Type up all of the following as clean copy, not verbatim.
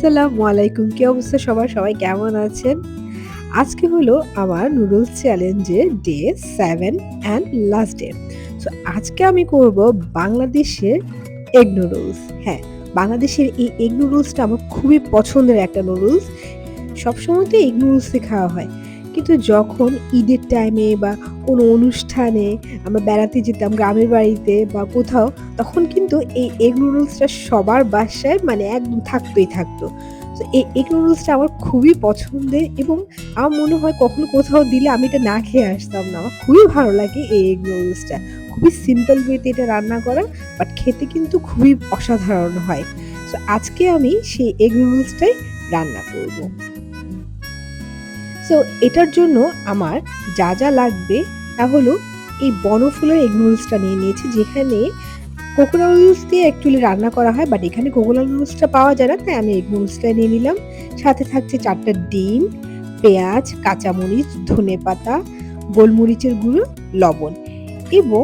আসসালামু আলাইকুম। কি অবস্থা সবার? সবাই কেমন আছেন? আজকে হলো আমার নুডলস চ্যালেঞ্জের day 7 and last day. So আজকে আমি করব বাংলাদেশের এগ নুডলস। হ্যাঁ, বাংলাদেশের এই এগ নুডলসটা আমার খুবই পছন্দের একটা নুডলস। সবসময় তো এগ নুডলসই খাওয়া হয়। কিন্তু যখন ঈদের টাইমে বা কোনো অনুষ্ঠানে আমরা বেড়াতে যেতাম গ্রামের বাড়িতে বা কোথাও, তখন কিন্তু এই এগ নুডলসটা সবার বাসায় মানে একদম থাকতই থাকতো। তো এই এগ নুডলসটা আমার খুবই পছন্দের এবং আমার মনে হয় কখনো কোথাও দিলে আমি এটা না খেয়ে আসতাম না। আমার খুবই ভালো লাগে এই এগ নুডলসটা। খুবই সিম্পল ওয়েতে এটা রান্না করা, বাট খেতে কিন্তু খুবই অসাধারণ হয়। সো আজকে আমি সেই এগ নুডলসটাই রান্না করব। সো এটার জন্য আমার যা লাগবে তা হলো এই বনফুলের এগ নুডলসটা নিয়ে নিয়েছি, যেখানে কোকোনাট নুডলস দিয়ে অ্যাকচুয়ালি রান্না করা হয়, বাট এখানে কোকোনাট নুডলসটা পাওয়া যায় না, তাই আমি এগ নুডলসটা নিয়ে নিলাম। সাথে থাকছে ৪ টা ডিম, পেঁয়াজ, কাঁচামরিচ, ধনেপাতা, গোলমরিচের গুঁড়ো, লবণ এবং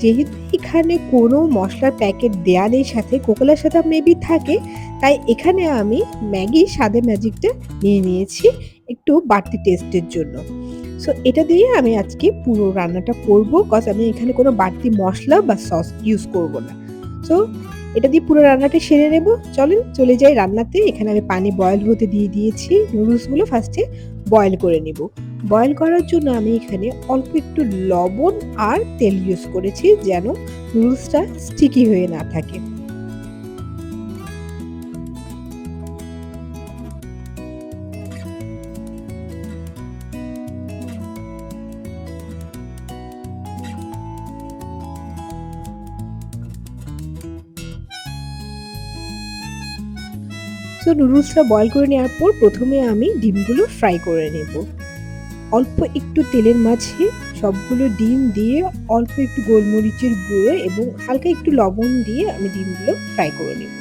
যেহেতু এখানে কোনো মসলার প্যাকেট দেয়া নেই সাথে, কোকোলার সাথে মেবি থাকে, তাই এখানে আমি ম্যাগি স্বাদে ম্যাজিকটা নিয়ে নিয়েছি একটু বাড়তি টেস্টের জন্য। সো এটা দিয়ে আমি আজকে পুরো রান্নাটা করব, কজ আমি এখানে কোনো বাড়তি মসলা বা সস ইউজ করব না। সো এটা দিয়ে পুরো রান্নাটা সেরে নেব। চলেন চলে যাই রান্নাতে। এখানে আমি পানি বয়েল হতে দিয়ে দিয়েছি। নুডলসগুলো ফার্স্টে বয়েল করে নিব। বয়েল করার জন্য আমি এখানে অল্প একটু লবণ আর তেল ইউজ করেছি, যেন নুডলসটা স্টিকি হয়ে না থাকে। সো নুডলসটা বয়েল করে নেওয়ার পর প্রথমে আমি ডিমগুলো ফ্রাই করে নেব। অল্প একটু তেলের মাঝে সবগুলো ডিম দিয়ে অল্প একটু গোলমরিচের গুঁড়ো এবং হালকা একটু লবণ দিয়ে আমি ডিমগুলো ফ্রাই করে নেব।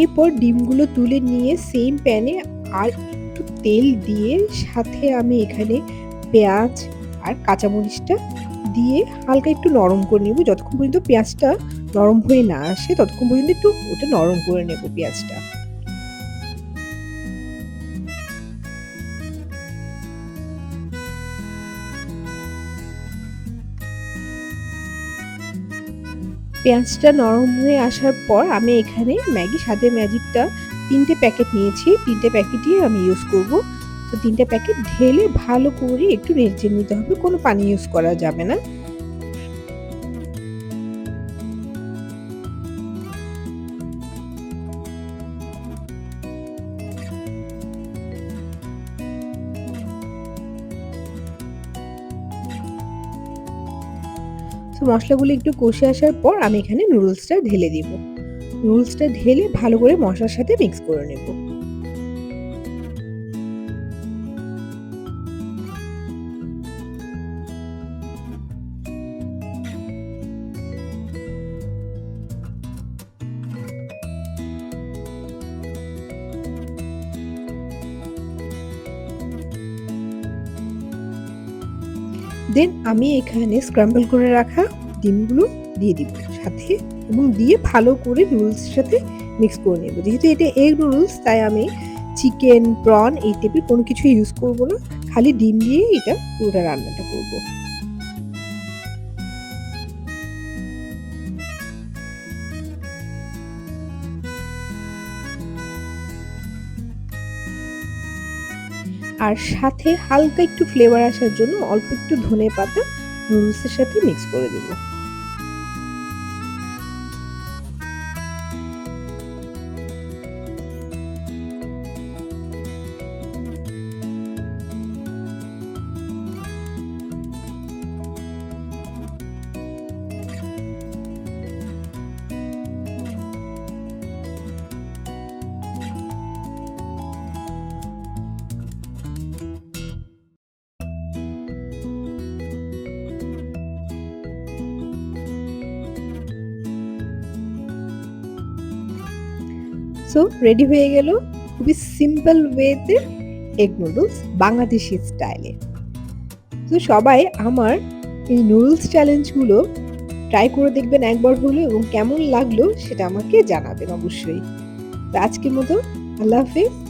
এরপর ডিমগুলো তুলে নিয়ে সেম প্যানে আর একটু তেল দিয়ে সাথে আমি এখানে পেঁয়াজ আর কাঁচামরিচটা দিয়ে হালকা একটু নরম করে নেব। যতক্ষণ পর্যন্ত পেঁয়াজটা নরম হয়ে না আসে ততক্ষণ পর্যন্ত একটু ওটা নরম করে নেব পেঁয়াজটা। পেঁয়াজটা নরম হয়ে আসার পর আমি এখানে ম্যাগি স্বাদের ম্যাজিকটা ৩ টে প্যাকেট নিয়েছি। ৩ টে প্যাকেটই আমি ইউজ করব। তো ৩ টে প্যাকেট ঢেলে ভালো করে একটু নেড়ে নিতে হবে। কোনো পানি ইউজ করা যাবে না। তো মসলাগুলো একটু কষে আসার পর আমি এখানে নুডলসটা ঢেলে দিব। নুডলসটা ঢেলে ভালো করে মসলার সাথে মিক্স করে নেব। দেন আমি এখানে স্ক্রাম্বল করে রাখা ডিমগুলো দিয়ে দিব সাথে এবং দিয়ে ভালো করে নুডলসের সাথে মিক্স করে নেব। যেহেতু এটা এগ নুডলস, তাই আমি চিকেন, প্রন এই টাইপের কোনো কিছু ইউজ করব না। খালি ডিম দিয়ে এটা পুরোটা রান্নাটা করব। আর সাথে হালকা একটু ফ্লেভার আসার জন্য অল্প একটু ধনেপাতা নুডলসের সাথে মিক্স করে দেব। সো রেডি হয়ে গেল খুবই সিম্পল ওয়েতে এগ নুডলস বাংলাদেশি স্টাইলে। তো সবাই আমার এই নুডলস চ্যালেঞ্জগুলো ট্রাই করে দেখবেন একবার হলেও এবং কেমন লাগলো সেটা আমাকে জানাবেন অবশ্যই। তো আজকের মতো আল্লাহ হাফেজ।